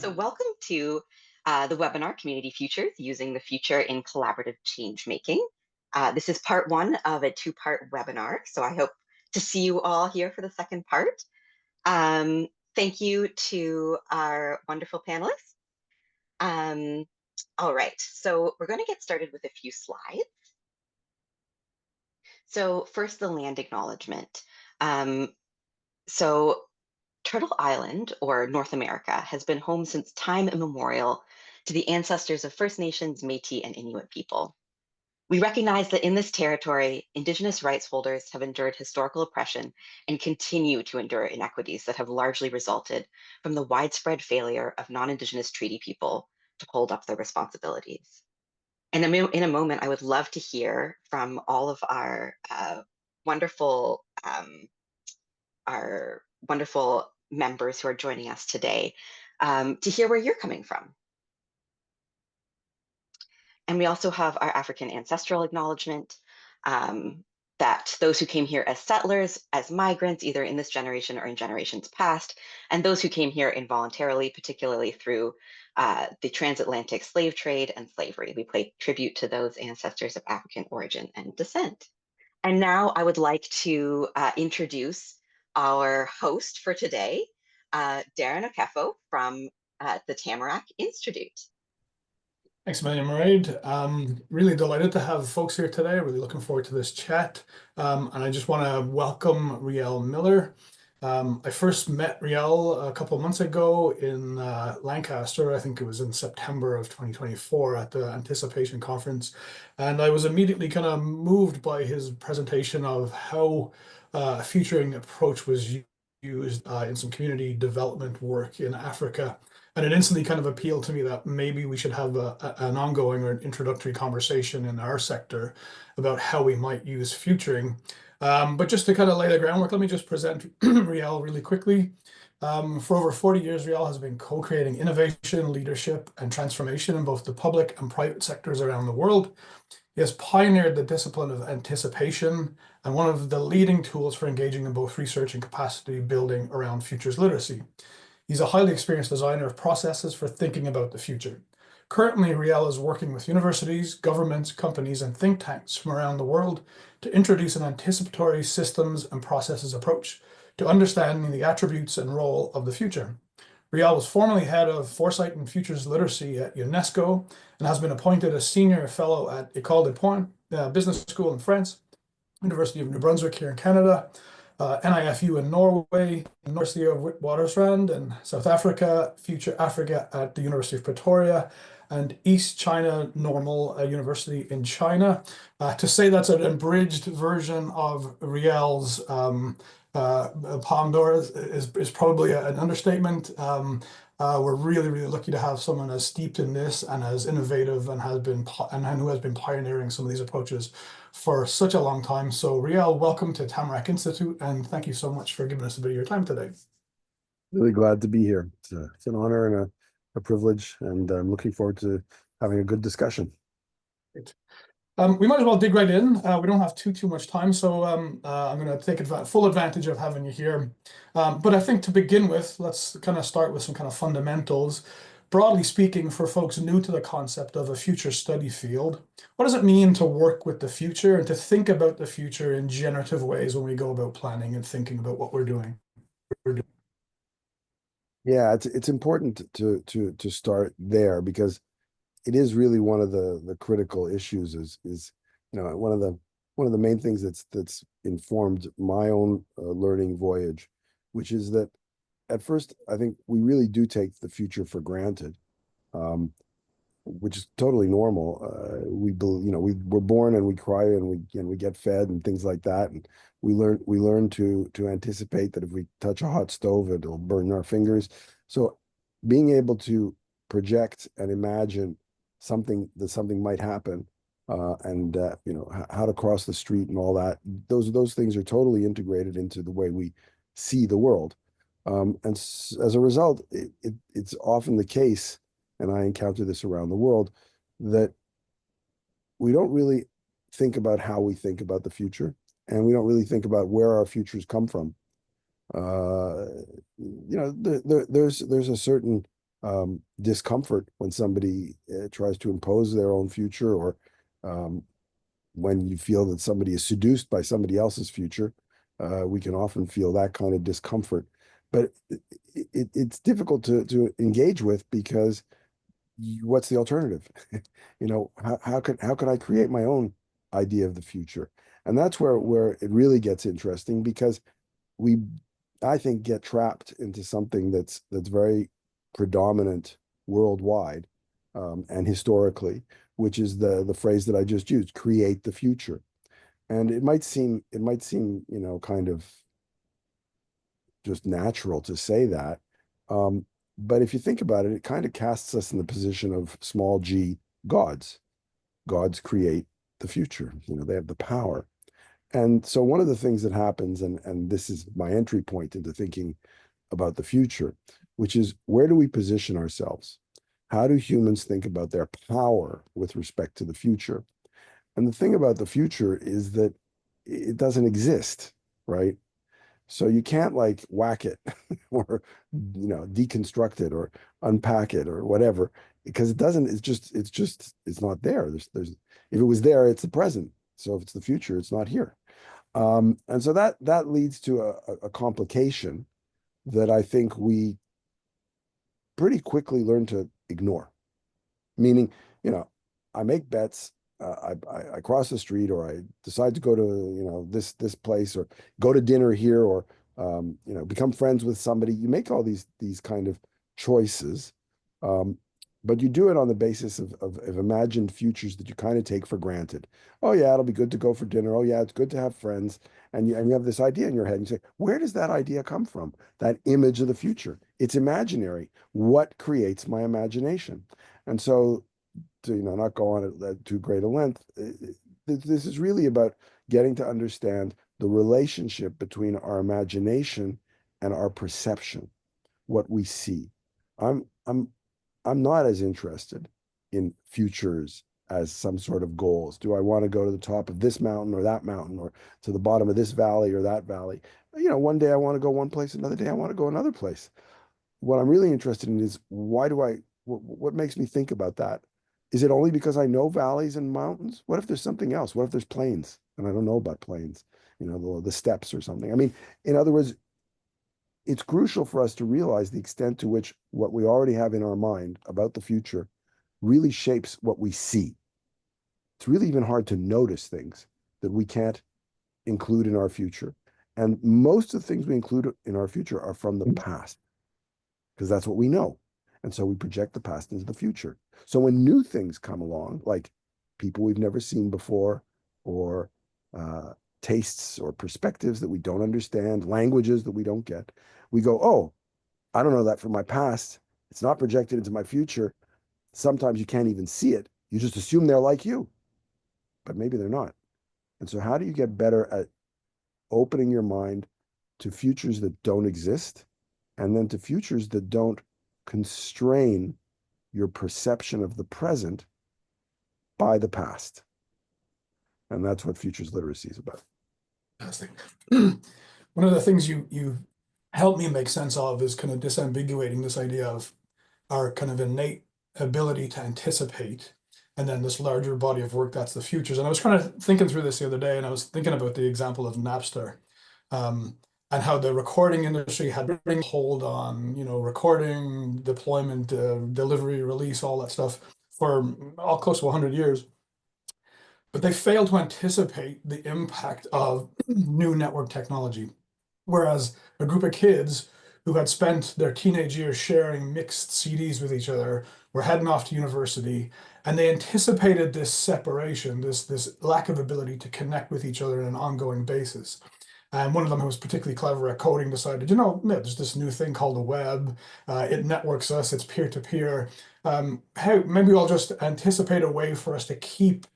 So welcome to the webinar, Community Futures, Using the Future in Collaborative Changemaking. This is part one of a two-part webinar, so I hope to see you all here for the second part. Thank you to our wonderful panelists. All right, so we're going to get started with a few slides. So first, the land acknowledgement. So Turtle Island, or North America, has been home since time immemorial to the ancestors of First Nations, Métis, and Inuit people. We recognize that in this territory, Indigenous rights holders have endured historical oppression and continue to endure inequities that have largely resulted from the widespread failure of non-Indigenous treaty people to hold up their responsibilities. And in a moment, I would love to hear from all of our wonderful members who are joining us today to hear where you're coming from. And we also have our African ancestral acknowledgement, that those who came here as settlers, as migrants, either in this generation or in generations past, and those who came here involuntarily, particularly through the transatlantic slave trade and slavery. We pay tribute to those ancestors of African origin and descent. And now I would like to introduce our host for today, Daren Okafo from the Tamarack Institute. Thanks, Mairead. Really delighted to have folks here today. Really looking forward to this chat. And I just want to welcome Riel Miller. I first met Riel a couple of months ago in Lancaster. I think it was in September of 2024 at the Anticipation Conference. And I was immediately kind of moved by his presentation of how a futuring approach was used in some community development work in Africa. And it instantly kind of appealed to me that maybe we should have an ongoing or an introductory conversation in our sector about how we might use futuring. But just to kind of lay the groundwork, let me just present Riel really quickly. For over 40 years, Riel has been co-creating innovation, leadership, and transformation in both the public and private sectors around the world. He has pioneered the discipline of anticipation and one of the leading tools for engaging in both research and capacity building around futures literacy. He's a highly experienced designer of processes for thinking about the future. Currently, Riel is working with universities, governments, companies, and think tanks from around the world to introduce an anticipatory systems and processes approach to understanding the attributes and role of the future. Riel was formerly head of Foresight and Futures literacy at UNESCO and has been appointed a senior fellow at École des Points Business School in France, University of New Brunswick here in Canada, NIFU in Norway, University of Witwatersrand in South Africa, Future Africa at the University of Pretoria, and East China Normal University in China. To say that's an abridged version of Riel's Palme d'Or is probably an understatement. We're really, really lucky to have someone as steeped in this and as innovative and who has been pioneering some of these approaches for such a long time. So Riel, welcome to Tamarack Institute, and thank you so much for giving us a bit of your time today. Really glad to be here. It's an honor and a privilege, and I'm looking forward to having a good discussion. Great. We might as well dig right in. We don't have too much time, so I'm going to take full advantage of having you here. But I think to begin with, let's kind of start with some kind of fundamentals. Broadly speaking, for folks new to the concept of a future study field, what does it mean to work with the future and to think about the future in generative ways when we go about planning and thinking about what we're doing? Yeah, it's important to start there, because it is really one of the critical issues. Is one of the main things that's informed my own learning voyage, which is that at first I think we really do take the future for granted, which is totally normal. We're born and we cry and we get fed and things like that, and we learn to anticipate that if we touch a hot stove, it'll burn our fingers. So being able to project and imagine something might happen, and how to cross the street and all that, those things are totally integrated into the way we see the world, and as a result, it's often the case, and I encounter this around the world, that we don't really think about how we think about the future, and we don't really think about where our futures come from. There's a certain discomfort when somebody tries to impose their own future, or when you feel that somebody is seduced by somebody else's future. We can often feel that kind of discomfort, but it's difficult to engage with, because what's the alternative? How can I create my own idea of the future? And that's where it really gets interesting, because we, I think, get trapped into something that's very predominant worldwide, and historically, which is the phrase that I just used: create the future. And it might seem kind of just natural to say that. But if you think about it, it kind of casts us in the position of small g gods. Gods create the future. They have the power. And so one of the things that happens, and this is my entry point into thinking about the future, which is, where do we position ourselves? How do humans think about their power with respect to the future? And the thing about the future is that it doesn't exist, right? So you can't like whack it or deconstruct it or unpack it or whatever, because it doesn't. It's not there. There's if it was there, it's the present. So if it's the future, it's not here. And so that leads to a complication that I think we pretty quickly learn to ignore. Meaning, I make bets. I cross the street, or I decide to go to this place, or go to dinner here, or become friends with somebody. You make all these kind of choices, but you do it on the basis of imagined futures that you kind of take for granted. Oh yeah, it'll be good to go for dinner. Oh yeah, it's good to have friends. And you have this idea in your head, and you say, where does that idea come from? That image of the future. It's imaginary. What creates my imagination? And so, to not go on at too great a length, this is really about getting to understand the relationship between our imagination and our perception, what we see. I'm not as interested in futures as some sort of goals. Do I want to go to the top of this mountain or that mountain, or to the bottom of this valley or that valley? One day I want to go one place, another day I want to go another place. What I'm really interested in is, what makes me think about that? Is it only because I know valleys and mountains? What if there's something else? What if there's plains and I don't know about plains? The steppes or something. I mean, in other words, it's crucial for us to realize the extent to which what we already have in our mind about the future really shapes what we see. It's really even hard to notice things that we can't include in our future. And most of the things we include in our future are from the past, because that's what we know. And so we project the past into the future. So when new things come along, like people we've never seen before, or tastes or perspectives that we don't understand, languages that we don't get, we go, oh, I don't know that from my past. It's not projected into my future. Sometimes you can't even see it. You just assume they're like you, but maybe they're not. And so how do you get better at opening your mind to futures that don't exist, and then to futures that don't constrain your perception of the present by the past? And that's what futures literacy is about. Fantastic. One of the things you helped me make sense of is kind of disambiguating this idea of our kind of innate ability to anticipate, and then this larger body of work that's the futures. And I was kind of thinking through this the other day, and I was thinking about the example of Napster, and how the recording industry had been hold on, recording, deployment, delivery, release, all that stuff for all close to 100 years. But they failed to anticipate the impact of new network technology. Whereas a group of kids who had spent their teenage years sharing mixed CDs with each other were heading off to university, and they anticipated this separation, this lack of ability to connect with each other on an ongoing basis. And one of them who was particularly clever at coding decided, there's this new thing called the web. It networks us, it's peer-to-peer. Maybe I'll just anticipate a way for us to keep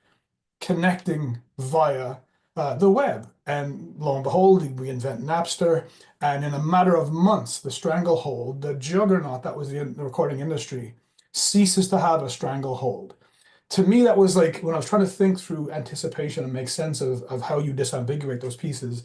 connecting via the web. And lo and behold, we invent Napster. And in a matter of months, the stranglehold, the juggernaut that was the recording industry, ceases to have a stranglehold. To me, that was like, when I was trying to think through anticipation and make sense of how you disambiguate those pieces,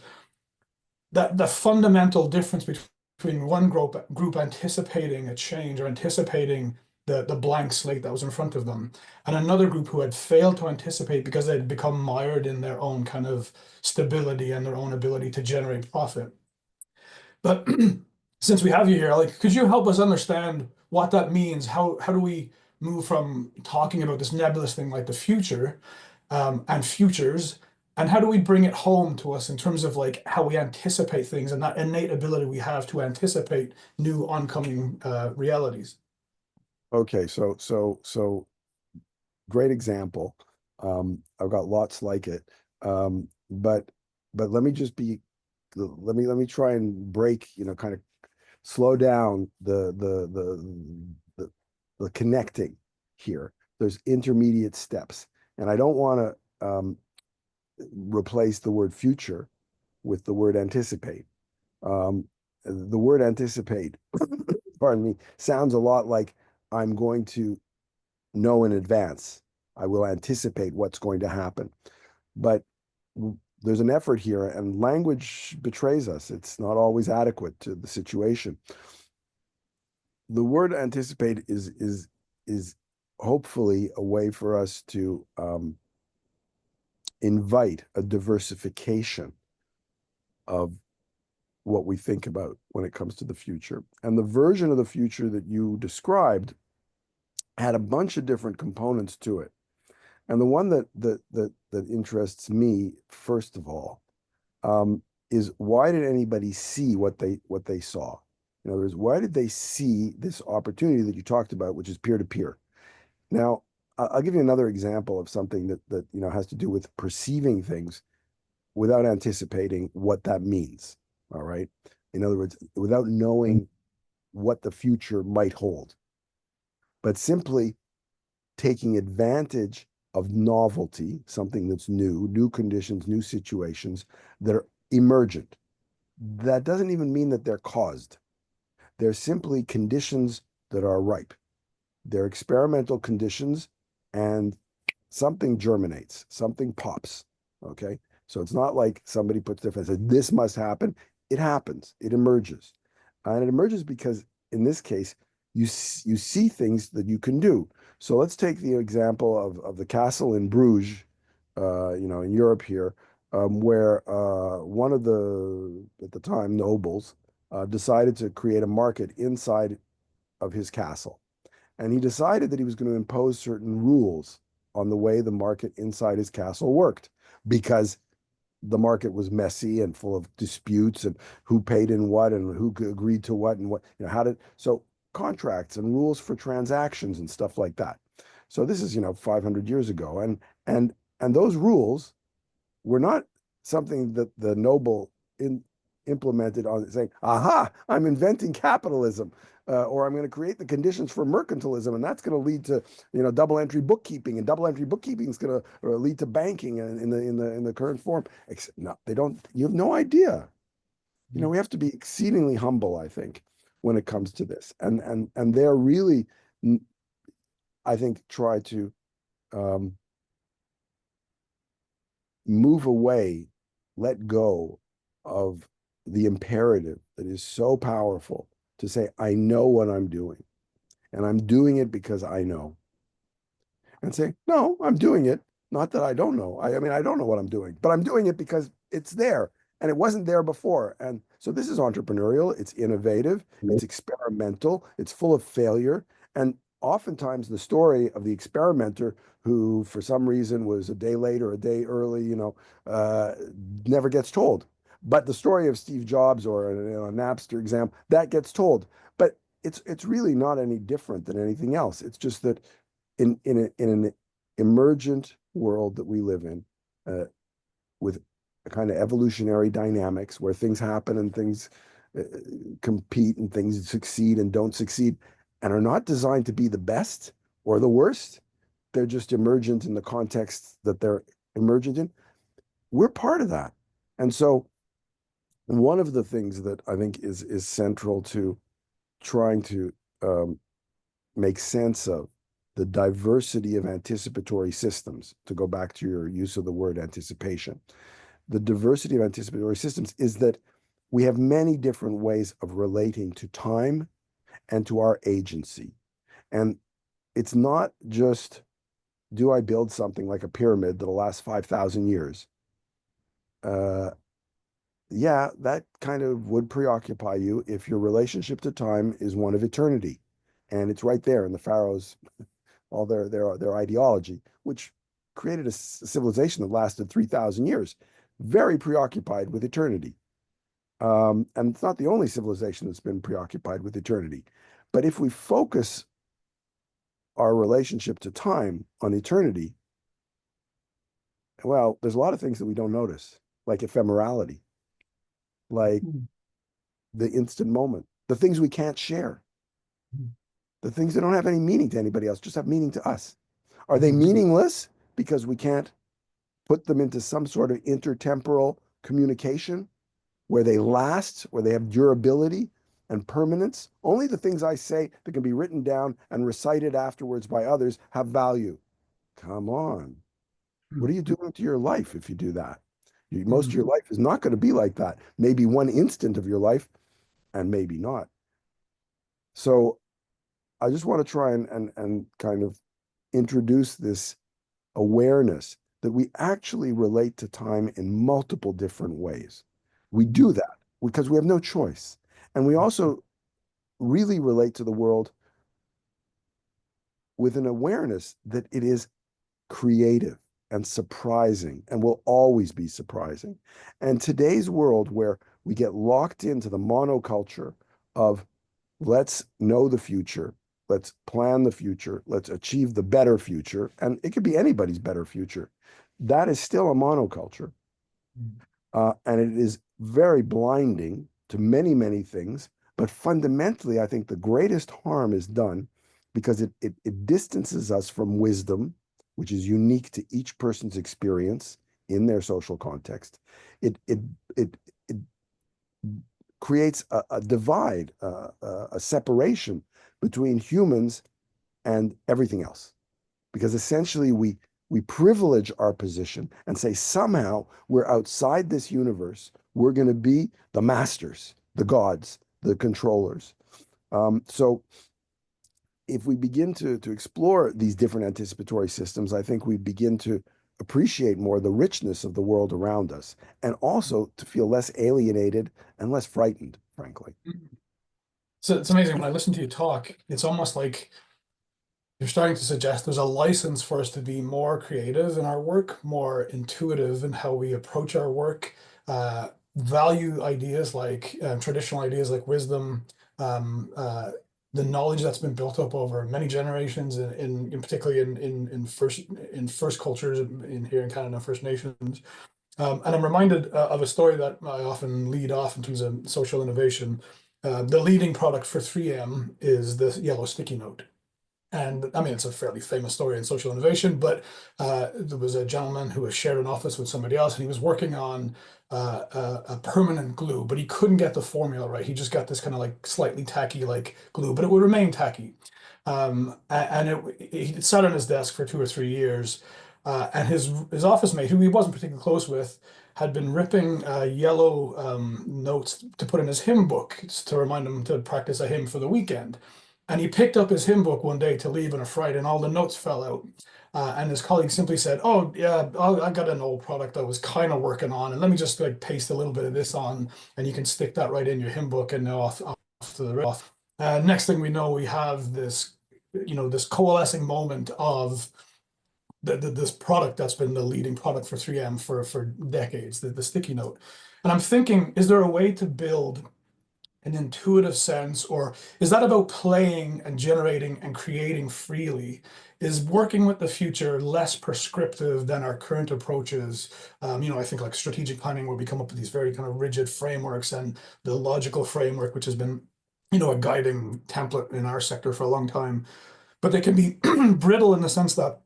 that the fundamental difference between between one group anticipating a change or anticipating the blank slate that was in front of them, and another group who had failed to anticipate because they'd become mired in their own kind of stability and their own ability to generate profit. But since we have you here, like, could you help us understand what that means? How do we move from talking about this nebulous thing like the future and futures, and how do we bring it home to us in terms of like how we anticipate things and that innate ability we have to anticipate new oncoming realities? Okay, so great example. I've got lots like it. But let me just be let me try and break, kind of slow down the connecting here. There's intermediate steps, and I don't want to replace the word future with the word anticipate. The word anticipate, pardon me, sounds a lot like I'm going to know in advance. I will anticipate what's going to happen. But there's an effort here, and language betrays us. It's not always adequate to the situation. The word anticipate is hopefully a way for us to invite a diversification of what we think about when it comes to the future. And the version of the future that you described had a bunch of different components to it. And the one that interests me, first of all, is why did anybody see what they saw? In other words, why did they see this opportunity that you talked about, which is peer-to-peer? Now, I'll give you another example of something that has to do with perceiving things without anticipating what that means. All right. In other words, without knowing what the future might hold, but simply taking advantage of novelty, something that's new conditions, new situations that are emergent. That doesn't even mean that they're caused. They're simply conditions that are ripe. They're experimental conditions, and something germinates, something pops. Okay. So it's not like somebody puts their face and says, this must happen. It happens. It emerges. And it emerges because, in this case, you see things that you can do. So let's take the example of the castle in Bruges, in Europe here, where one of the, at the time, nobles decided to create a market inside of his castle. And he decided that he was going to impose certain rules on the way the market inside his castle worked, because the market was messy and full of disputes and who paid in what and who agreed to what and what, so contracts and rules for transactions and stuff like that. So this is, 500 years ago. And those rules were not something that the noble implemented on saying, aha, I'm inventing capitalism, or I'm going to create the conditions for mercantilism, and that's going to lead to double entry bookkeeping, and double entry bookkeeping is going to lead to banking in the current form. Except, no, they don't. You have no idea. We have to be exceedingly humble, I think, when it comes to this, and they're really, I think, try to move away, let go of the imperative that is so powerful to say, I know what I'm doing, and I'm doing it because I know. And say, no, I'm doing it, not that I don't know. I mean, I don't know what I'm doing, but I'm doing it because it's there, and it wasn't there before. And so this is entrepreneurial, it's innovative, it's experimental, it's full of failure. And oftentimes the story of the experimenter who, for some reason, was a day late or a day early, never gets told. But the story of Steve Jobs or a Napster example, that gets told. But it's really not any different than anything else. It's just that in an emergent world that we live in, with a kind of evolutionary dynamics where things happen and things compete and things succeed and don't succeed and are not designed to be the best or the worst. They're just emergent in the context that they're emergent in. We're part of that. And so one of the things that I think is central to trying to make sense of the diversity of anticipatory systems, to go back to your use of the word anticipation, the diversity of anticipatory systems is that we have many different ways of relating to time and to our agency. And it's not just, do I build something like a pyramid that'll last 5,000 years? Yeah, that kind of would preoccupy you if your relationship to time is one of eternity. And it's right there in the pharaohs, all their ideology, which created a civilization that lasted 3,000 years, very preoccupied with eternity. And it's not the only civilization that's been preoccupied with eternity. But if we focus our relationship to time on eternity, well, there's a lot of things that we don't notice, like ephemerality, like the instant moment, the things we can't share, the things that don't have any meaning to anybody else, just have meaning to us. Are they meaningless because we can't put them into some sort of intertemporal communication where they last, where they have durability and permanence? Only the things I say that can be written down and recited afterwards by others have value. Come on. What are you doing to your life if you do that? Most of your life is not going to be like that. Maybe one instant of your life, and maybe not. So I just want to try and kind of introduce this awareness that we actually relate to time in multiple different ways. We do that because we have no choice. And we also really relate to the world with an awareness that it is creative and surprising and will always be surprising. And today's world, where we get locked into the monoculture of let's know the future, let's plan the future, let's achieve the better future, and it could be anybody's better future, that is still a monoculture. And it is very blinding to many, many things. But fundamentally, I think the greatest harm is done because it distances us from wisdom, which is unique to each person's experience in their social context. It creates a divide, a separation between humans and everything else, because essentially we privilege our position and say somehow we're outside this universe. We're going to be the masters, the gods, the controllers. So if we begin to explore these different anticipatory systems, I think we begin to appreciate more the richness of the world around us, and also to feel less alienated and less frightened, frankly. So it's amazing. When I listen to you talk, it's almost like you're starting to suggest there's a license for us to be more creative in our work, more intuitive in how we approach our work, value ideas like traditional ideas like wisdom, the knowledge that's been built up over many generations, in particularly in first cultures in here in Canada, First Nations. And I'm reminded of a story that I often lead off in terms of social innovation. The leading product for 3M is the yellow sticky note. And I mean, it's a fairly famous story in social innovation, but there was a gentleman who was shared an office with somebody else, and he was working on a permanent glue, but he couldn't get the formula right. He just got this kind of like slightly tacky like glue, but it would remain tacky. And he sat on his desk for 2 or 3 years, and his office mate, who he wasn't particularly close with, had been ripping yellow notes to put in his hymn book to remind him to practice a hymn for the weekend. And he picked up his hymn book one day to leave on a Friday, and all the notes fell out. And his colleague simply said, "Oh yeah, I got an old product I was kind of working on, and let me just like paste a little bit of this on, and you can stick that right in your hymn book and off to the off." Next thing we know, we have this, this coalescing moment of this product that's been the leading product for 3M for decades, the sticky note. And I'm thinking, is there a way to build an intuitive sense, or is that about playing and generating and creating freely? Is working with the future less prescriptive than our current approaches? I think like strategic planning, where we come up with these very kind of rigid frameworks, and the logical framework, which has been, a guiding template in our sector for a long time, but they can be brittle in the sense that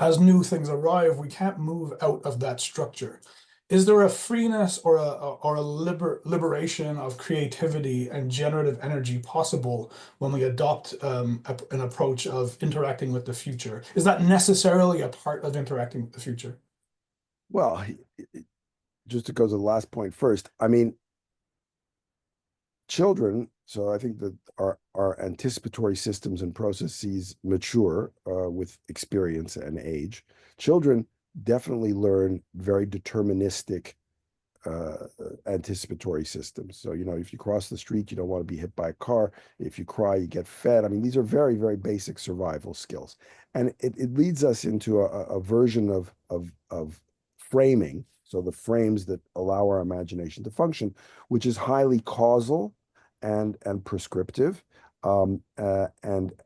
as new things arrive, we can't move out of that structure. Is there a freeness or a liberation of creativity and generative energy possible when we adopt an approach of interacting with the future? Is that necessarily a part of interacting with the future? Well, just to go to the last point first, I mean, children, so I think that our anticipatory systems and processes mature with experience and age. Children definitely learn very deterministic anticipatory systems. So, if you cross the street, you don't want to be hit by a car. If you cry, you get fed. I mean, these are very, very basic survival skills. And it leads us into a version of framing. So the frames that allow our imagination to function, which is highly causal and prescriptive, and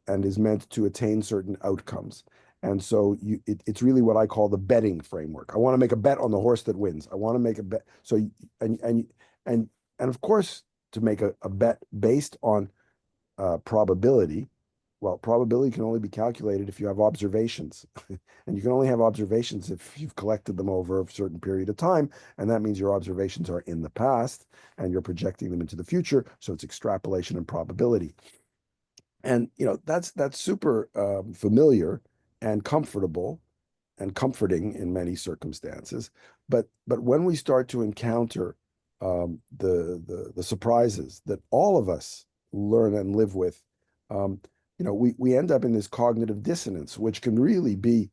is meant to attain certain outcomes. And so it's really what I call the betting framework. I want to make a bet on the horse that wins. I want to make a bet. So and and of course, to make a bet based on probability, well, probability can only be calculated if you have observations. And you can only have observations if you've collected them over a certain period of time. And that means your observations are in the past and you're projecting them into the future. So it's extrapolation and probability. And that's super familiar and comfortable and comforting in many circumstances. But when we start to encounter the surprises that all of us learn and live with, we end up in this cognitive dissonance, which can really be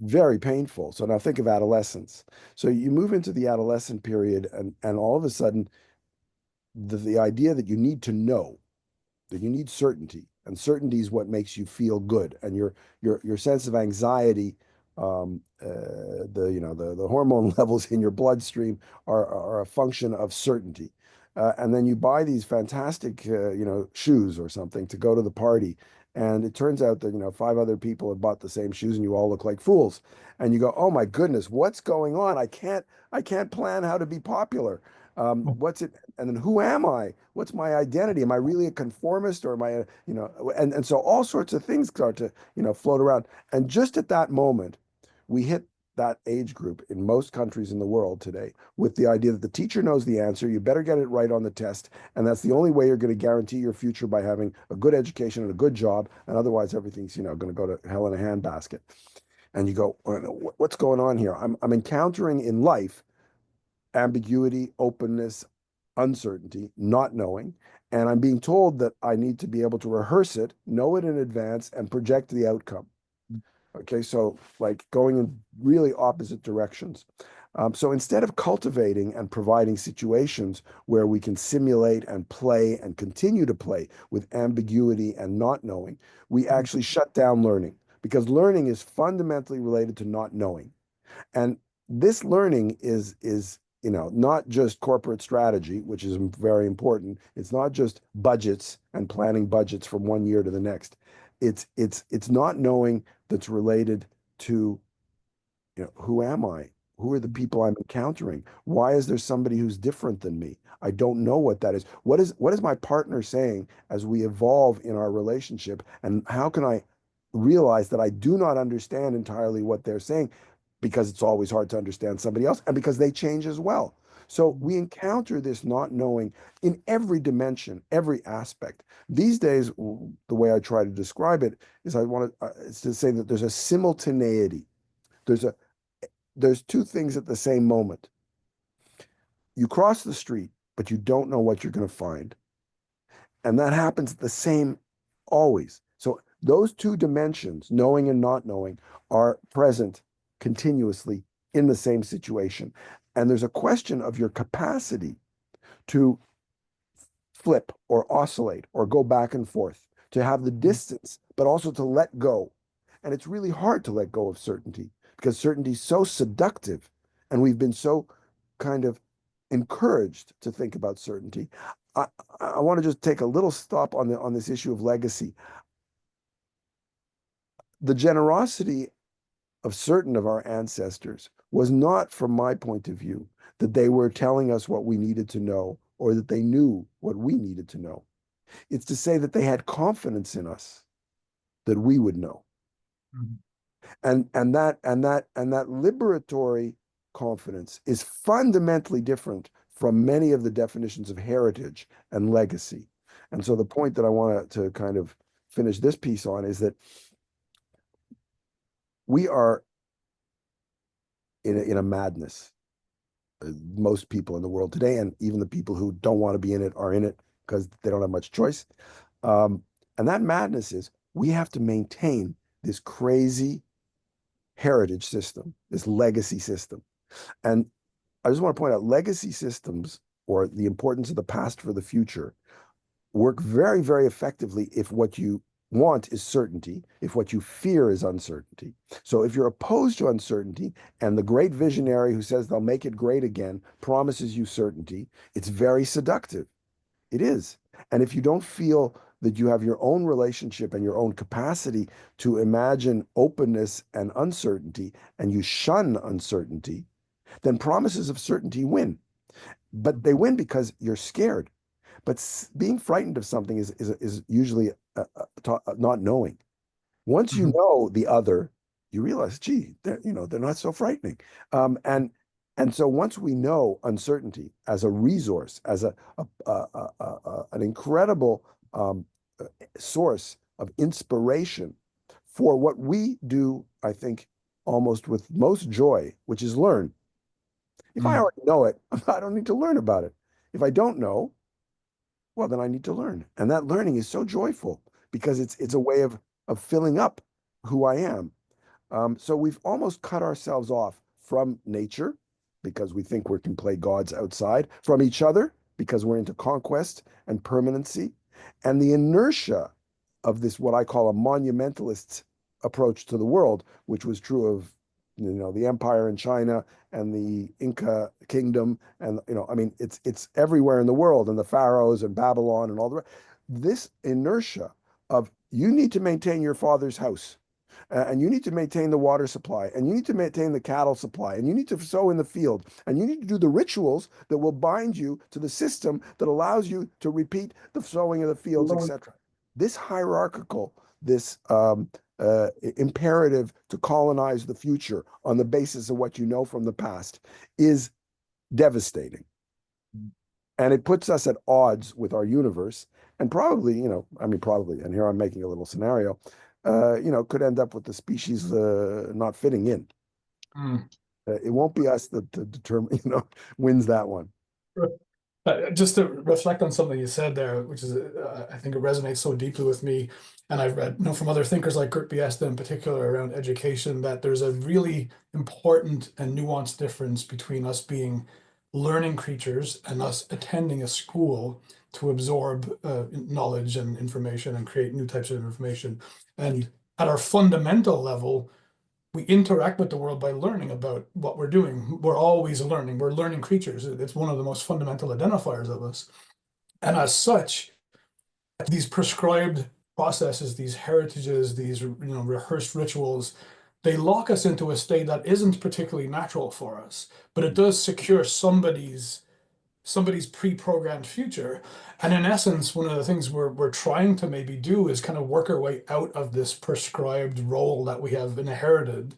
very painful. So now think of adolescence. So you move into the adolescent period, and all of a sudden, the idea that you need to know, that you need certainty, and certainty is what makes you feel good, and your sense of anxiety, the hormone levels in your bloodstream are a function of certainty. And then you buy these fantastic shoes or something to go to the party, and it turns out that five other people have bought the same shoes, and you all look like fools. And you go, oh my goodness, what's going on? I can't plan how to be popular. What's it? And then who am I? What's my identity? Am I really a conformist, or am I and so all sorts of things start to, float around. And just at that moment, we hit that age group in most countries in the world today with the idea that the teacher knows the answer. You better get it right on the test. And that's the only way you're going to guarantee your future, by having a good education and a good job. And otherwise everything's, going to go to hell in a handbasket. And you go, what's going on here? I'm encountering in life ambiguity, openness, uncertainty, not knowing. And I'm being told that I need to be able to rehearse it, know it in advance, and project the outcome. Okay, so like going in really opposite directions. So instead of cultivating and providing situations where we can simulate and play and continue to play with ambiguity and not knowing, we actually shut down learning, because learning is fundamentally related to not knowing. And this learning is not just corporate strategy, which is very important. It's not just budgets and planning budgets from one year to the next. It's not knowing that's related to, who am I? Who are the people I'm encountering? Why is there somebody who's different than me? I don't know what that is. What is my partner saying as we evolve in our relationship? And how can I realize that I do not understand entirely what they're saying, because it's always hard to understand somebody else, and because they change as well. So we encounter this not knowing in every dimension, every aspect. These days, the way I try to describe it is is to say that there's a simultaneity. There's two things at the same moment. You cross the street, but you don't know what you're going to find. And that happens the same always. So those two dimensions, knowing and not knowing, are present continuously in the same situation. And there's a question of your capacity to flip or oscillate or go back and forth, to have the distance, but also to let go. And it's really hard to let go of certainty, because certainty is so seductive, and we've been so kind of encouraged to think about certainty. I want to just take a little stop on this issue of legacy. The generosity of certain of our ancestors was not, from my point of view, that they were telling us what we needed to know, or that they knew what we needed to know. It's to say that they had confidence in us that we would know. Mm-hmm. And that liberatory confidence is fundamentally different from many of the definitions of heritage and legacy. And so the point that I want to kind of finish this piece on is that we are in a madness. most people in the world today, and even the people who don't want to be in it are in it because they don't have much choice. Um, and that madness is we have to maintain this crazy heritage system, this legacy system. And I just want to point out legacy systems, or the importance of the past for the future, work very, very effectively if what you want is certainty, if what you fear is uncertainty. So if you're opposed to uncertainty and the great visionary who says they'll make it great again promises you certainty, it's very seductive. It is. And if you don't feel that you have your own relationship and your own capacity to imagine openness and uncertainty, and you shun uncertainty, then promises of certainty win. But they win because you're scared. But being frightened of something is usually not knowing. Once you know the other, you realize, gee, they're not so frightening. Um, and and so once we know uncertainty as a resource, as an incredible source of inspiration for what we do, I think almost with most joy, which is learn. If I already know it, I don't need to learn about it. If I don't know, well, then I need to learn. And that learning is so joyful because it's a way of filling up who I am. So we've almost cut ourselves off from nature because we think we can play gods outside, from each other because we're into conquest and permanency, and the inertia of this, what I call a monumentalist approach to the world, which was true of the empire in China and the Inca kingdom, and I mean it's everywhere in the world, and the pharaohs and Babylon and all the rest. This inertia of you need to maintain your father's house, and you need to maintain the water supply, and you need to maintain the cattle supply, and you need to sow in the field, and you need to do the rituals that will bind you to the system that allows you to repeat the sowing of the fields, etc. This hierarchical, this imperative to colonize the future on the basis of what you know from the past is devastating. And it puts us at odds with our universe. And probably, probably, and here I'm making a little scenario, could end up with the species not fitting in. It won't be us that determine, wins that one. Just to reflect on something you said there, which is, I think it resonates so deeply with me. And I've read, from other thinkers like Kurt Biesta in particular around education, that there's a really important and nuanced difference between us being learning creatures and us attending a school to absorb knowledge and information and create new types of information. And at our fundamental level, we interact with the world by learning about what we're doing. We're always learning. We're learning creatures. It's one of the most fundamental identifiers of us. And as such, these prescribed processes, these heritages, these rehearsed rituals, they lock us into a state that isn't particularly natural for us, but it does secure somebody's pre-programmed future. And in essence, one of the things we're trying to maybe do is kind of work our way out of this prescribed role that we have inherited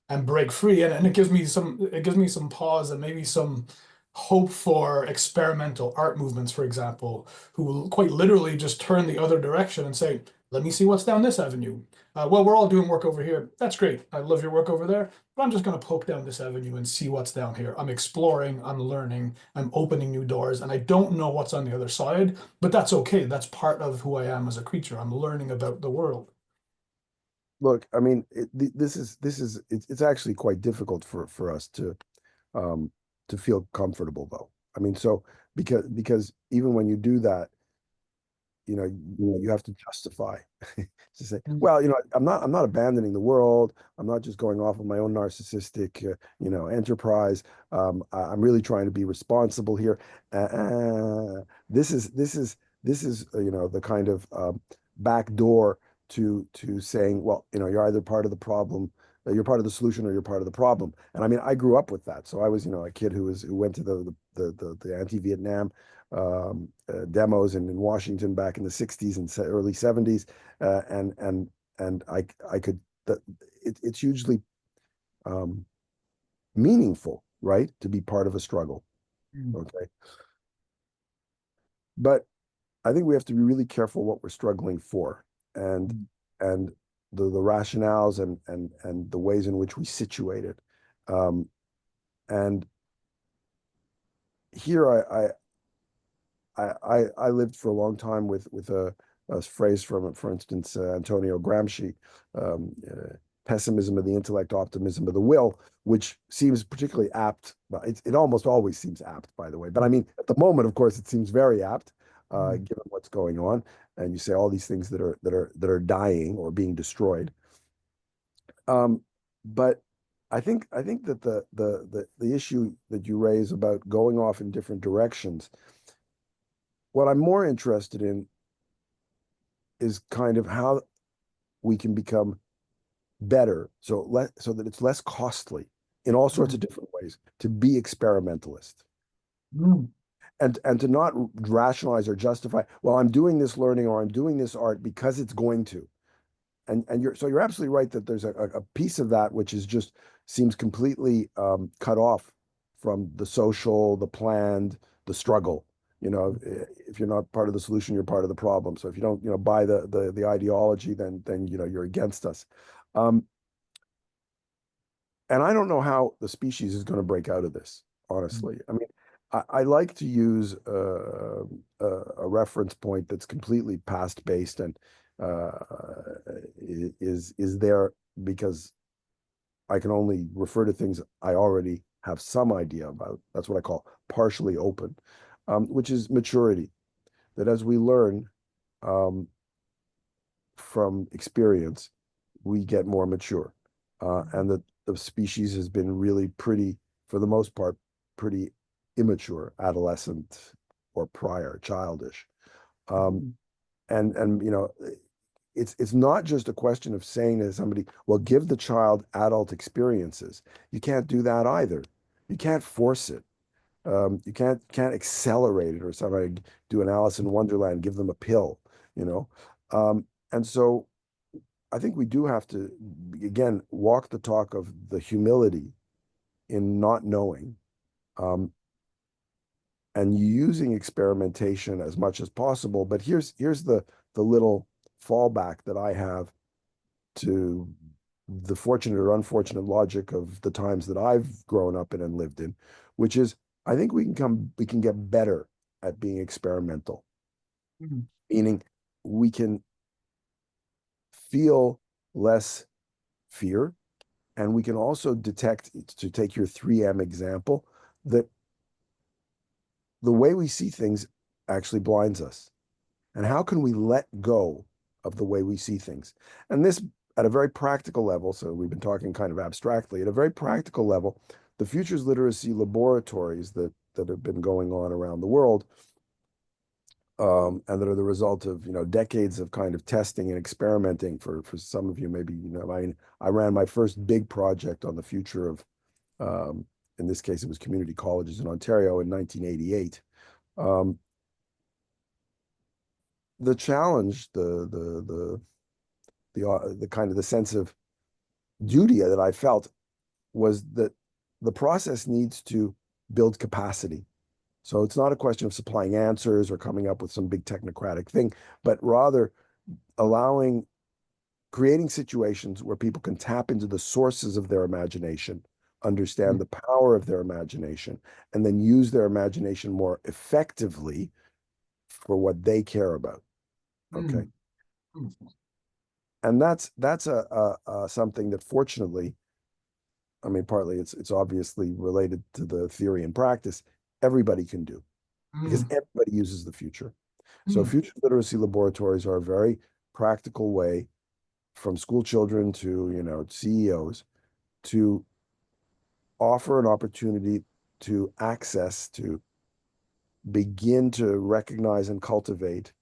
and break free. And it gives me some pause and maybe some hope for experimental art movements, for example, who will quite literally just turn the other direction and say, let me see what's down this avenue. Well, we're all doing work over here. That's great. I love your work over there, but I'm just going to poke down this avenue and see what's down here. I'm exploring, I'm learning, I'm opening new doors, and I don't know what's on the other side, but that's okay. That's part of who I am as a creature. I'm learning about the world. Look, I mean, it's actually quite difficult for us to feel comfortable, though. I mean, so because even when you do that, you have to justify to say, well, I'm not abandoning the world. I'm not just going off of my own narcissistic, enterprise. I'm really trying to be responsible here. This is the kind of back door to saying, well, you're either part of the problem, you're part of the solution, or you're part of the problem. And I mean, I grew up with that. So I was, a kid who went to the anti-Vietnam demos in Washington back in the 60s and early 70s, and I could it's hugely meaningful, right, to be part of a struggle. Okay, but I think we have to be really careful what we're struggling for, and the rationales and the ways in which we situate it, and here I lived for a long time with a phrase from, for instance, Antonio Gramsci, um, pessimism of the intellect, optimism of the will, which seems particularly apt. But it almost always seems apt, by the way. But I mean, at the moment, of course, it seems very apt, given what's going on. And you say all these things that are dying or being destroyed. Um, but I think that the issue that you raise about going off in different directions, what I'm more interested in is kind of how we can become better, so that it's less costly in all sorts of different ways to be experimentalist, Mm. and to not rationalize or justify, well, I'm doing this learning or I'm doing this art because it's going to. And you're absolutely right that there's a piece of that which is just seems completely cut off from the social, the planned, the struggle. If you're not part of the solution, you're part of the problem. So if you don't, buy the ideology, then you're against us. Um, and I don't know how the species is going to break out of this, honestly. I mean, I like to use a reference point that's completely past based and uh, is there because I can only refer to things I already have some idea about. That's what I call partially open, which is maturity. That as we learn um, from experience, we get more mature, and that the species has been really pretty, for the most part, pretty immature, adolescent or prior, childish. Um, and it's not just a question of saying to somebody, well, give the child adult experiences. You can't do that either. You can't force it. You can't accelerate it or something. Do an Alice in Wonderland, give them a pill, you know. And so I think we do have to, again, walk the talk of the humility in not knowing, um, and using experimentation as much as possible. But here's the little fallback that I have to the fortunate or unfortunate logic of the times that I've grown up in and lived in, which is I think we can get better at being experimental, meaning we can feel less fear. And we can also detect, to take your 3M example, that the way we see things actually blinds us. And how can we let go of the way we see things? And this, at a very practical level, so we've been talking kind of abstractly, at a very practical level, the futures literacy laboratories that have been going on around the world, and that are the result of decades of kind of testing and experimenting. For some of you, maybe I ran my first big project on the future of, in this case, it was community colleges in Ontario in 1988. The challenge, the kind of the sense of duty that I felt was that the process needs to build capacity. So it's not a question of supplying answers or coming up with some big technocratic thing, but rather creating situations where people can tap into the sources of their imagination, understand the power of their imagination, and then use their imagination more effectively for what they care about. Okay. And that's a something that, fortunately, I mean, partly it's obviously related to the theory and practice, everybody can do, because everybody uses the future. So future literacy laboratories are a very practical way, from school children to CEOs, to offer an opportunity to access, to begin to recognize and cultivate,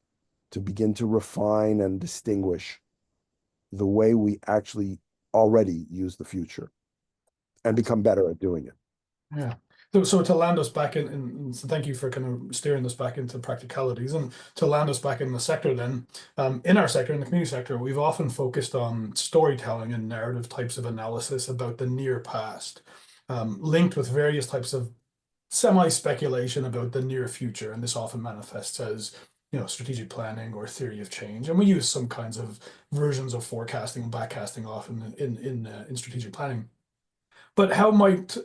to begin to refine and distinguish the way we actually already use the future and become better at doing it. Yeah. So to land us back in so thank you for kind of steering us back into practicalities, and to land us back in the sector then, in our sector, in the community sector, we've often focused on storytelling and narrative types of analysis about the near past, linked with various types of semi-speculation about the near future. And this often manifests as, strategic planning or theory of change. And we use some kinds of versions of forecasting and backcasting often in strategic planning. But how might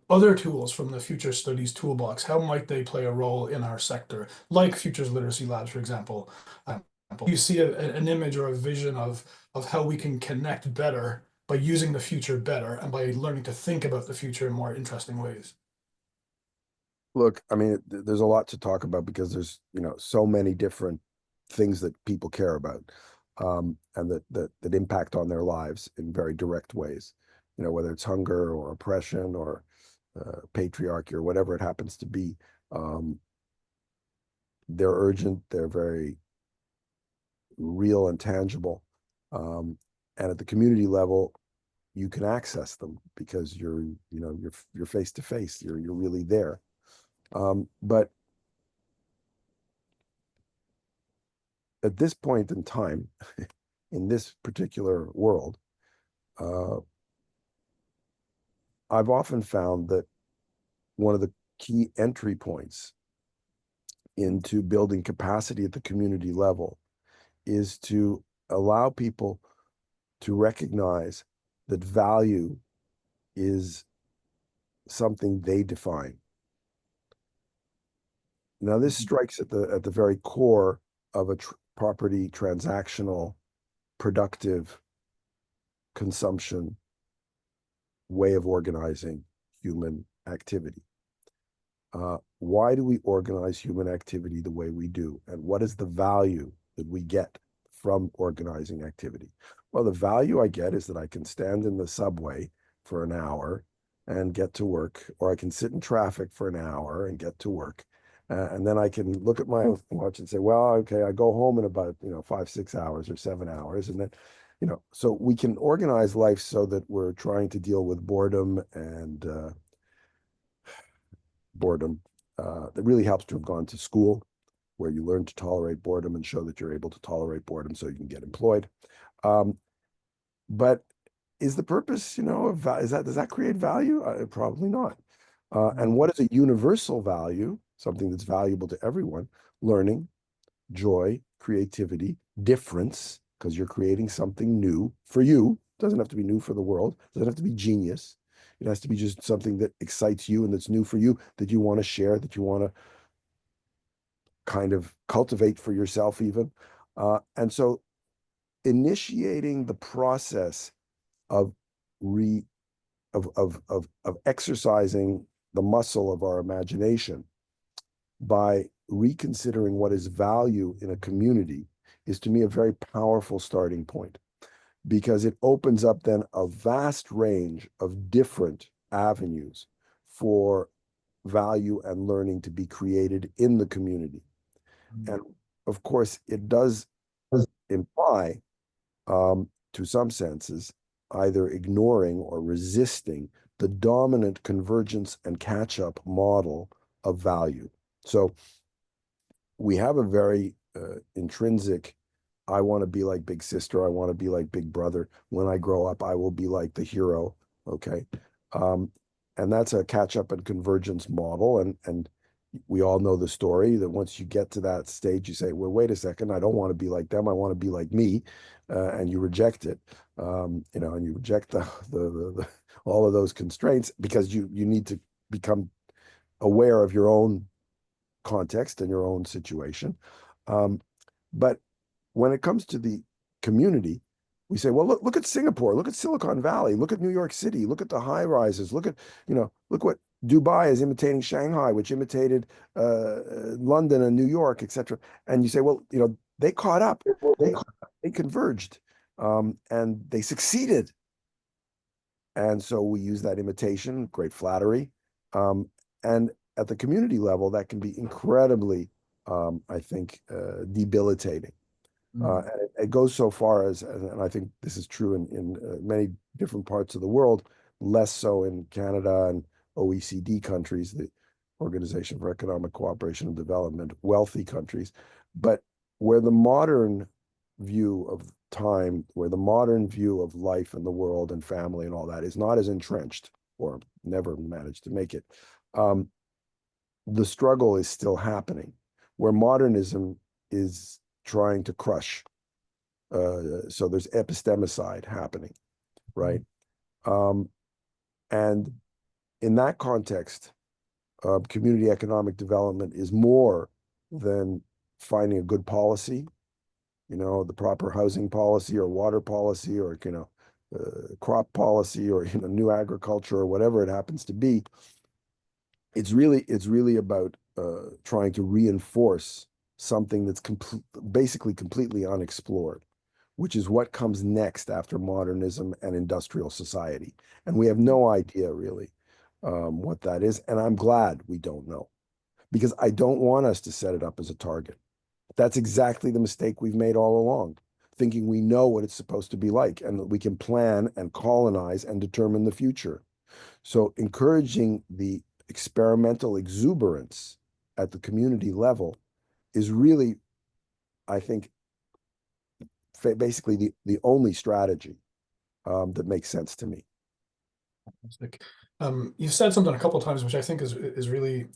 other tools from the Future Studies toolbox, how might they play a role in our sector, like Futures Literacy Labs, for example? Do you see an image or a vision of how we can connect better by using the future better and by learning to think about the future in more interesting ways? Look, I mean, there's a lot to talk about because there's, so many different things that people care about, and that impact on their lives in very direct ways. Whether it's hunger or oppression or patriarchy or whatever it happens to be. They're urgent. They're very real and tangible. And at the community level, you can access them because you're face to face. You're really there. But at this point in time, in this particular world, I've often found that one of the key entry points into building capacity at the community level is to allow people to recognize that value is something they define. Now, this strikes at the very core of a property transactional, productive consumption way of organizing human activity. Why do we organize human activity the way we do? And what is the value that we get from organizing activity? Well, the value I get is that I can stand in the subway for an hour and get to work, or I can sit in traffic for an hour and get to work. And then I can look at my watch and say, well, okay, I go home in about, 5, 6 hours or 7 hours. And then, so we can organize life so that we're trying to deal with boredom and boredom. It really helps to have gone to school where you learn to tolerate boredom and show that you're able to tolerate boredom so you can get employed. But is the purpose, does that create value? Probably not. And what is a universal value, something that's valuable to everyone? Learning, joy, creativity, difference, because you're creating something new for you. It doesn't have to be new for the world. It doesn't have to be genius. It has to be just something that excites you and that's new for you, that you want to share, that you want to kind of cultivate for yourself even. And so initiating the process of exercising the muscle of our imagination by reconsidering what is value in a community is, to me, a very powerful starting point, because it opens up then a vast range of different avenues for value and learning to be created in the community. And of course, it does imply, to some senses, either ignoring or resisting the dominant convergence and catch-up model of value. So we have a very intrinsic, I want to be like big sister, I want to be like big brother. When I grow up, I will be like the hero. Okay. And that's a catch-up and convergence model. And we all know the story that once you get to that stage, you say, well, wait a second, I don't want to be like them. I want to be like me. And you reject it, and you reject the all of those constraints because you need to become aware of your own context and your own situation. But when it comes to the community, we say, well, look at Singapore, look at Silicon Valley, look at New York City, look at the high rises, look what Dubai is imitating Shanghai, which imitated London and New York, etc. And you say, well, they caught up, they converged, and they succeeded. And so we use that imitation, great flattery. And at the community level, that can be incredibly, I think, debilitating. And it goes so far as, and I think this is true in many different parts of the world, less so in Canada and OECD countries, the Organization for Economic Cooperation and Development, wealthy countries, but where the modern view of time, where the modern view of life and the world and family and all that is not as entrenched, or never managed to make it, the struggle is still happening, where modernism is trying to crush. So there's epistemicide happening, right? And in that context, community economic development is more than finding a good policy, the proper housing policy or water policy or, crop policy or, new agriculture or whatever it happens to be. It's really about trying to reinforce something that's basically completely unexplored, which is what comes next after modernism and industrial society. And we have no idea really what that is. And I'm glad we don't know, because I don't want us to set it up as a target. That's exactly the mistake we've made all along, thinking we know what it's supposed to be like and that we can plan and colonize and determine the future. So encouraging the experimental exuberance at the community level is really, I think, basically the only strategy that makes sense to me. You've said something a couple of times, which I think is really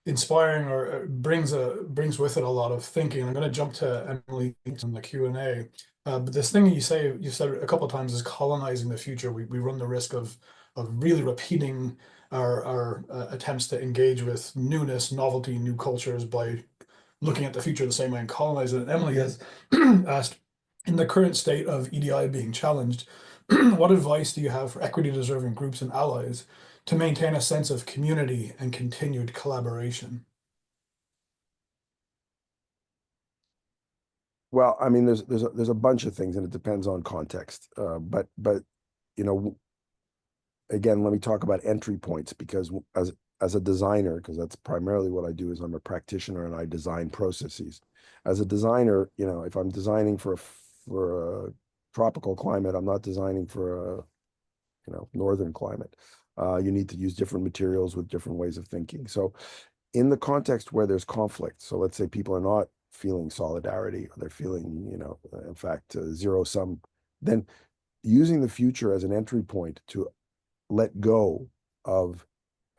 inspiring, or brings with it a lot of thinking. I'm going to jump to Emily in the Q&A. But this thing you said a couple of times is colonizing the future. We run the risk of really repeating our attempts to engage with newness, novelty, new cultures by looking at the future the same way and colonize it. And Emily has asked, in the current state of EDI being challenged, what advice do you have for equity deserving groups and allies to maintain a sense of community and continued collaboration? Well, I mean, there's a bunch of things, and it depends on context. But again, let me talk about entry points, because as a designer, because that's primarily what I do, is I'm a practitioner and I design processes. As a designer, if I'm designing for a tropical climate, I'm not designing for a northern climate. You need to use different materials with different ways of thinking. So in the context where there's conflict, so let's say people are not feeling solidarity, or they're feeling, in fact, zero sum, then using the future as an entry point to let go of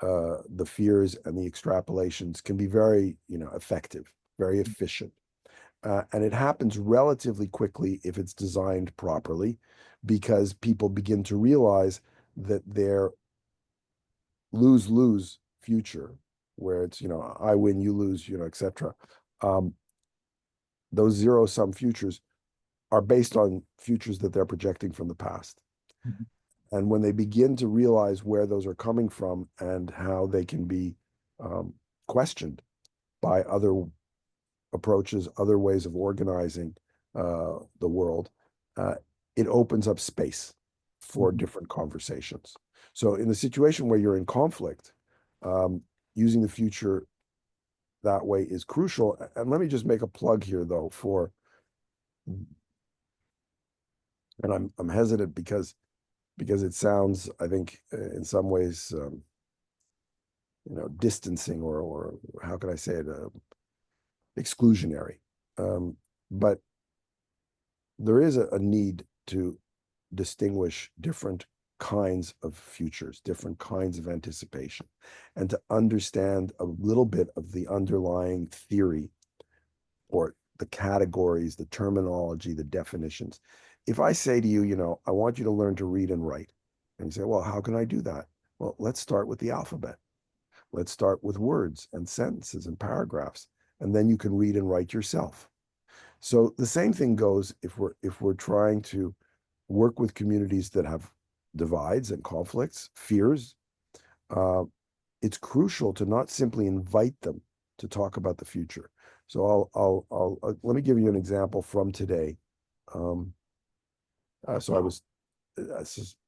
the fears and the extrapolations can be very, effective, very efficient. And it happens relatively quickly if it's designed properly, because people begin to realize that their lose-lose future, where it's, I win, you lose, etc. Those zero-sum futures are based on futures that they're projecting from the past. Mm-hmm. And when they begin to realize where those are coming from and how they can be questioned by other approaches, other ways of organizing the world, it opens up space for different conversations. So in the situation where you're in conflict, using the future that way is crucial. And let me just make a plug here, though, and I'm hesitant because it sounds, I think, in some ways, distancing, or how can I say it, exclusionary. But there is a need to distinguish different kinds of futures, different kinds of anticipation, and to understand a little bit of the underlying theory, or the categories, the terminology, the definitions. If I say to you, I want you to learn to read and write, and you say, well, how can I do that? Well, let's start with the alphabet. Let's start with words and sentences and paragraphs, and then you can read and write yourself. So the same thing goes if we're trying to work with communities that have divides and conflicts, fears. It's crucial to not simply invite them to talk about the future. So I'll let me give you an example from today. So I was,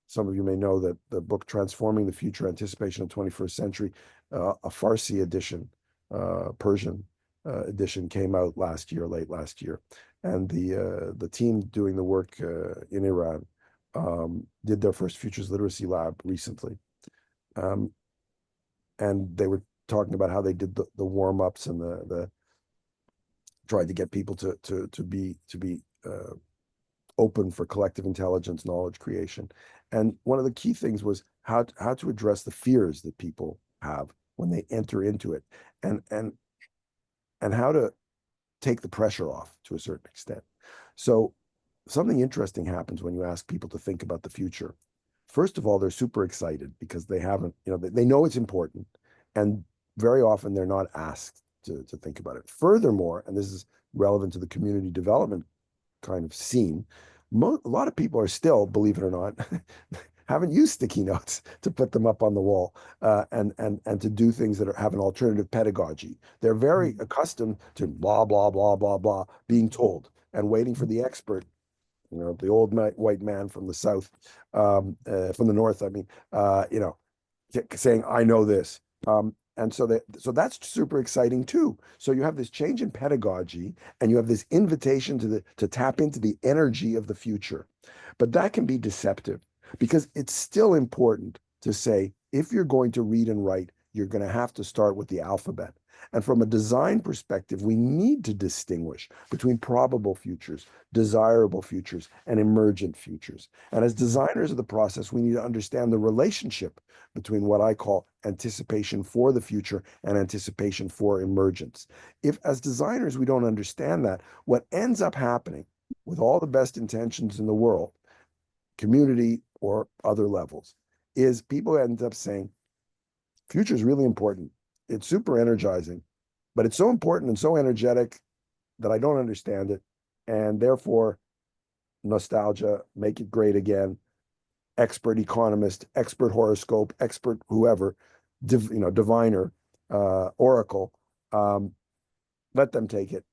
some of you may know that the book Transforming the Future, Anticipation of the 21st Century, a Farsi edition, Persian edition, came out late last year. And the team doing the work in Iran did their first Futures Literacy Lab recently. And they were talking about how they did the warm-ups and the tried to get people to be open for collective intelligence, knowledge creation. And one of the key things was how to address the fears that people have when they enter into it, and how to take the pressure off to a certain extent. So something interesting happens when you ask people to think about the future. first of all, they're super excited because they haven't, they know it's important. And very often they're not asked to think about it. Furthermore, and this is relevant to the community development kind of scene, a lot of people are still, believe it or not, haven't used sticky notes to put them up on the wall and to do things that have an alternative pedagogy. They're very accustomed to blah, blah, blah, blah, blah, being told and waiting for the expert, the old white man from the south, from the north, I mean, saying, I know this. And so that's super exciting too. So you have this change in pedagogy and you have this invitation to tap into the energy of the future. But that can be deceptive because it's still important to say, if you're going to read and write, you're going to have to start with the alphabet. And from a design perspective, we need to distinguish between probable futures, desirable futures, and emergent futures. And as designers of the process, we need to understand the relationship between what I call anticipation for the future and anticipation for emergence. If as designers, we don't understand that, what ends up happening with all the best intentions in the world, community or other levels, is people end up saying, future is really important. It's super energizing, but it's so important and so energetic that I don't understand it. And therefore, nostalgia, make it great again, expert economist, expert horoscope, expert whoever, diviner, oracle, let them take it.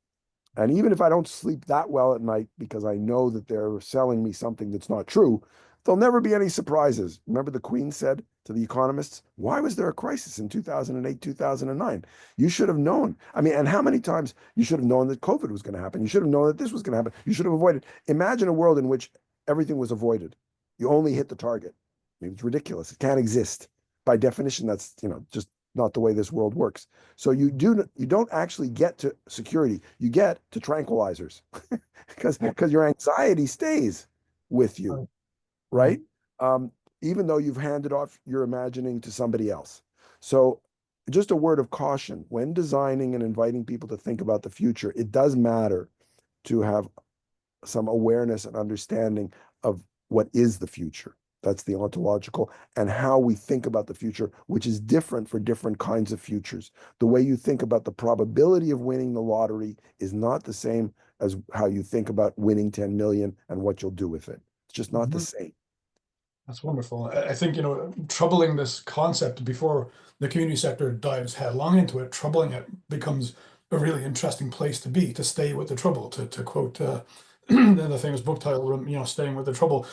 And even if I don't sleep that well at night because I know that they're selling me something that's not true, there'll never be any surprises. Remember the Queen said to the economists, why was there a crisis in 2008, 2009? You should have known. I mean, and how many times you should have known that COVID was going to happen? You should have known that this was going to happen. You should have avoided. Imagine a world in which everything was avoided. You only hit the target. I mean, it's ridiculous. It can't exist. By definition, that's, just not the way this world works. So you don't actually get to security. You get to tranquilizers because your anxiety stays with you, right? Even though you've handed off your imagining to somebody else. So just a word of caution, when designing and inviting people to think about the future, it does matter to have some awareness and understanding of what is the future. That's the ontological, and how we think about the future, which is different for different kinds of futures. The way you think about the probability of winning the lottery is not the same as how you think about winning 10 million and what you'll do with it. It's just not the same. That's wonderful. I think, troubling this concept before the community sector dives headlong into it, troubling it becomes a really interesting place to be, to stay with the trouble, to quote the famous book title, staying with the trouble.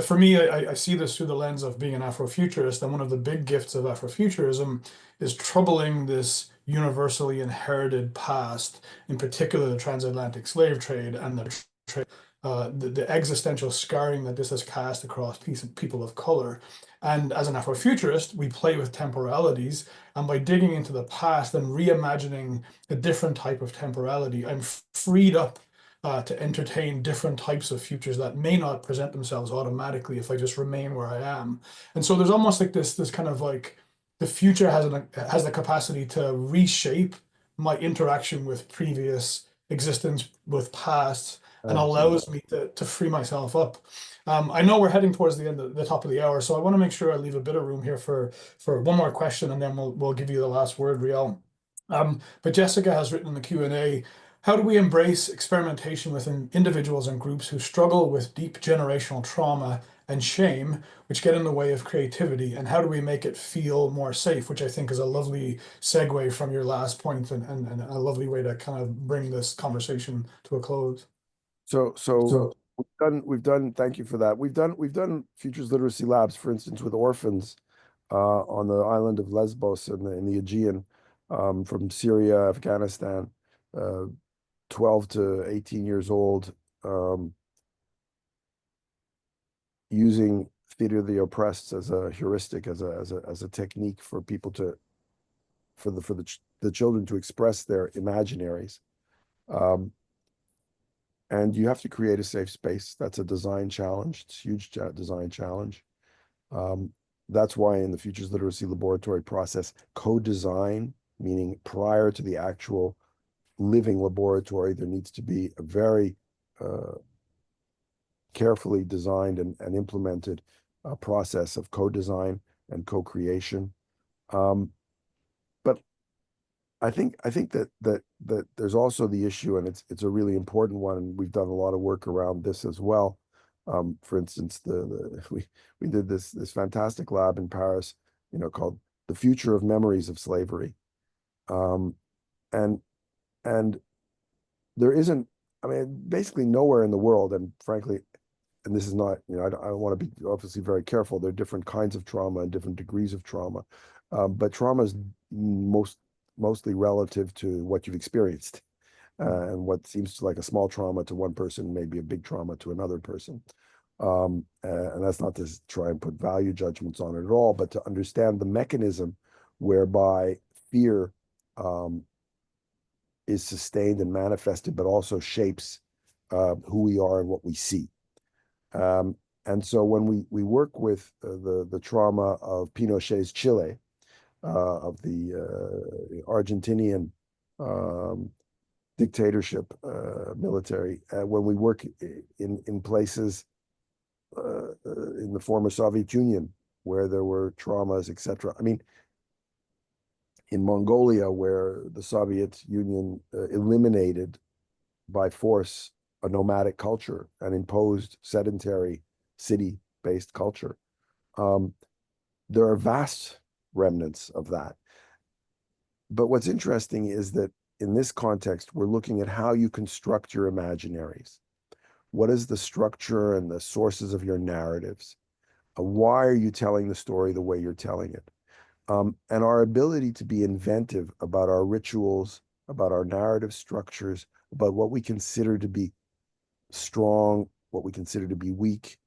For me, I see this through the lens of being an Afrofuturist, and one of the big gifts of Afrofuturism is troubling this universally inherited past, in particular the transatlantic slave trade and the trade. The existential scarring that this has cast across people of color. And as an Afrofuturist, we play with temporalities. And by digging into the past and reimagining a different type of temporality, I'm freed up to entertain different types of futures that may not present themselves automatically if I just remain where I am. And so there's almost like this kind of like the future has the capacity to reshape my interaction with previous existence, with past, and allows me to free myself up. I know we're heading towards the end of the top of the hour, so I want to make sure I leave a bit of room here for one more question, and then we'll give you the last word, Riel. But Jessica has written in the Q&A, how do we embrace experimentation within individuals and groups who struggle with deep generational trauma and shame, which get in the way of creativity? And how do we make it feel more safe, which I think is a lovely segue from your last point and a lovely way to kind of bring this conversation to a close. So we've done, thank you for that. We've done futures literacy labs, for instance, with orphans on the island of Lesbos in the Aegean, from Syria, Afghanistan, 12 to 18 years old, using theater of the oppressed as a heuristic, as a technique for people for the children to express their imaginaries. And you have to create a safe space. That's a design challenge. It's a huge design challenge. That's why in the Futures Literacy Laboratory process, co-design, meaning prior to the actual living laboratory, there needs to be a very carefully designed and implemented process of co-design and co-creation. But I think that there's also the issue, and it's a really important one, and we've done a lot of work around this as well. For instance, we did this fantastic lab in Paris, called The Future of Memories of Slavery. And and there isn't, I mean, basically nowhere in the world, and frankly, and this is not, I want to be obviously very careful. There are different kinds of trauma and different degrees of trauma, but trauma is mostly relative to what you've experienced, and what seems like a small trauma to one person may be a big trauma to another person. And that's not to try and put value judgments on it at all, but to understand the mechanism whereby fear is sustained and manifested, but also shapes who we are and what we see. And so when we work with the trauma of Pinochet's Chile, of the Argentinian dictatorship military, when we work in places in the former Soviet Union where there were traumas, etc. I mean, in Mongolia, where the Soviet Union eliminated by force a nomadic culture and imposed sedentary city-based culture, there are vast remnants of that. But what's interesting is that in this context, we're looking at how you construct your imaginaries. What is the structure and the sources of your narratives? Why are you telling the story the way you're telling it? And our ability to be inventive about our rituals, about our narrative structures, about what we consider to be strong, what we consider to be weak.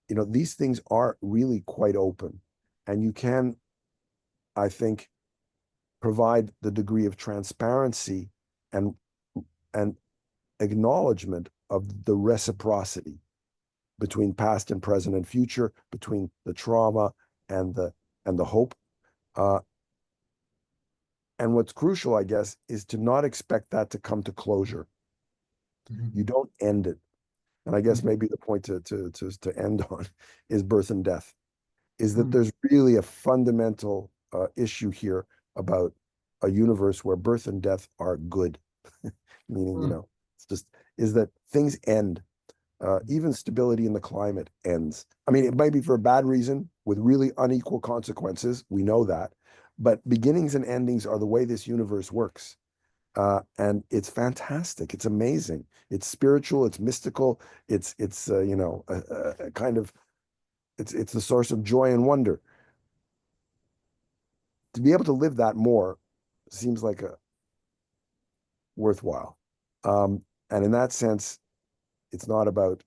These things are really quite open. And you can, I think, provide the degree of transparency and acknowledgement of the reciprocity between past and present and future, between the trauma and the hope. And what's crucial, I guess, is to not expect that to come to closure. You don't end it. And I guess maybe the point to end on is birth and death, is that there's really a fundamental issue here about a universe where birth and death are good. Meaning, it's just, is that things end. Even stability in the climate ends. I mean, it might be for a bad reason with really unequal consequences. We know that. But beginnings and endings are the way this universe works. And it's fantastic. It's amazing. It's spiritual. It's mystical. It's a kind of, it's the source of joy and wonder. To be able to live that more seems like a worthwhile. And in that sense, it's not about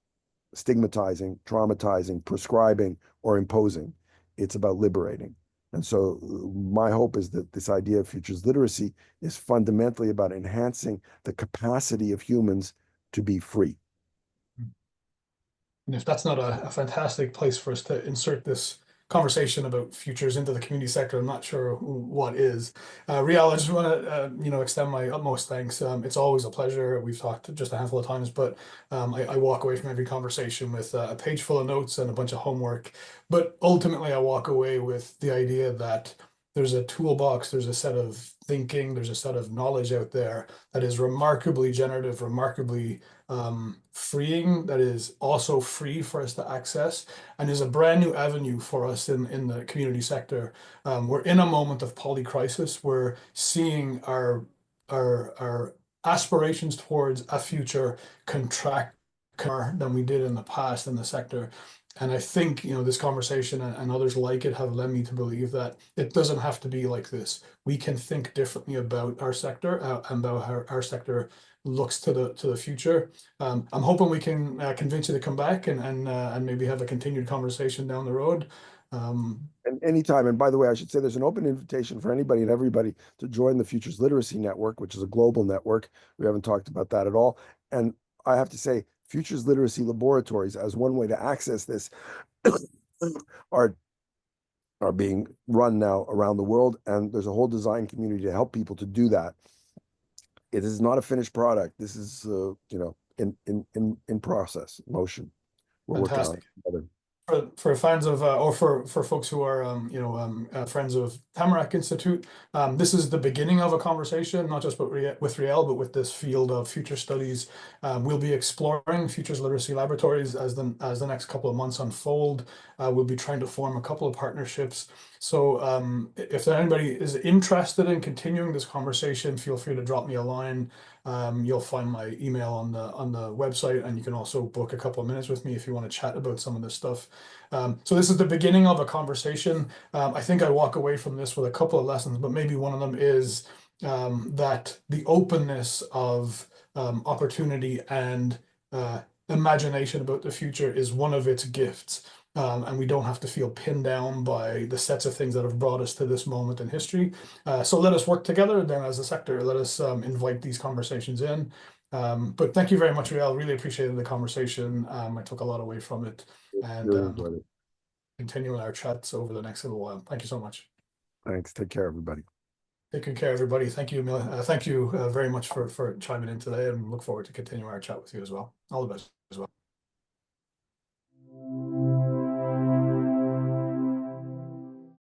stigmatizing, traumatizing, prescribing, or imposing. It's about liberating. And so my hope is that this idea of futures literacy is fundamentally about enhancing the capacity of humans to be free. And if that's not a fantastic place for us to insert this conversation about futures into the community sector, I'm not sure what is. Riel, I just want to extend my utmost thanks. It's always a pleasure. We've talked just a handful of times, but I walk away from every conversation with a page full of notes and a bunch of homework. But ultimately, I walk away with the idea that there's a toolbox, there's a set of thinking, there's a set of knowledge out there that is remarkably generative, remarkably freeing, that is also free for us to access, and is a brand new avenue for us in the community sector. We're in a moment of polycrisis. We're seeing our aspirations towards a future contract more than we did in the past in the sector. And I think, this conversation and others like it have led me to believe that it doesn't have to be like this. We can think differently about our sector and about how our sector looks to the future. I'm hoping we can convince you to come back and maybe have a continued conversation down the road. And anytime, and by the way, I should say there's an open invitation for anybody and everybody to join the Futures Literacy Network, which is a global network. We haven't talked about that at all. And I have to say, Futures Literacy Laboratories, as one way to access this, are being run now around the world, and there's a whole design community to help people to do that. It is not a finished product. This is in process, motion. We're working on it together. for fans of or for folks who are friends of Tamarack Institute, this is the beginning of a conversation, not just with Riel, but with this field of future studies. We'll be exploring futures literacy laboratories as the next couple of months unfold. We'll be trying to form a couple of partnerships. So if anybody is interested in continuing this conversation, feel free to drop me a line. You'll find my email on the website, and you can also book a couple of minutes with me if you want to chat about some of this stuff. So this is the beginning of a conversation. I think I walk away from this with a couple of lessons, but maybe one of them is that the openness of opportunity and imagination about the future is one of its gifts. And we don't have to feel pinned down by the sets of things that have brought us to this moment in history. So let us work together then as a sector. Let us invite these conversations in. But thank you very much, Riel. Really appreciated the conversation. I took a lot away from it, and continuing our chats over the next little while. Thank you so much. Thanks. Take care, everybody. Take good care, everybody. Thank you, thank you very much for chiming in today, and look forward to continuing our chat with you as well. All the best as well.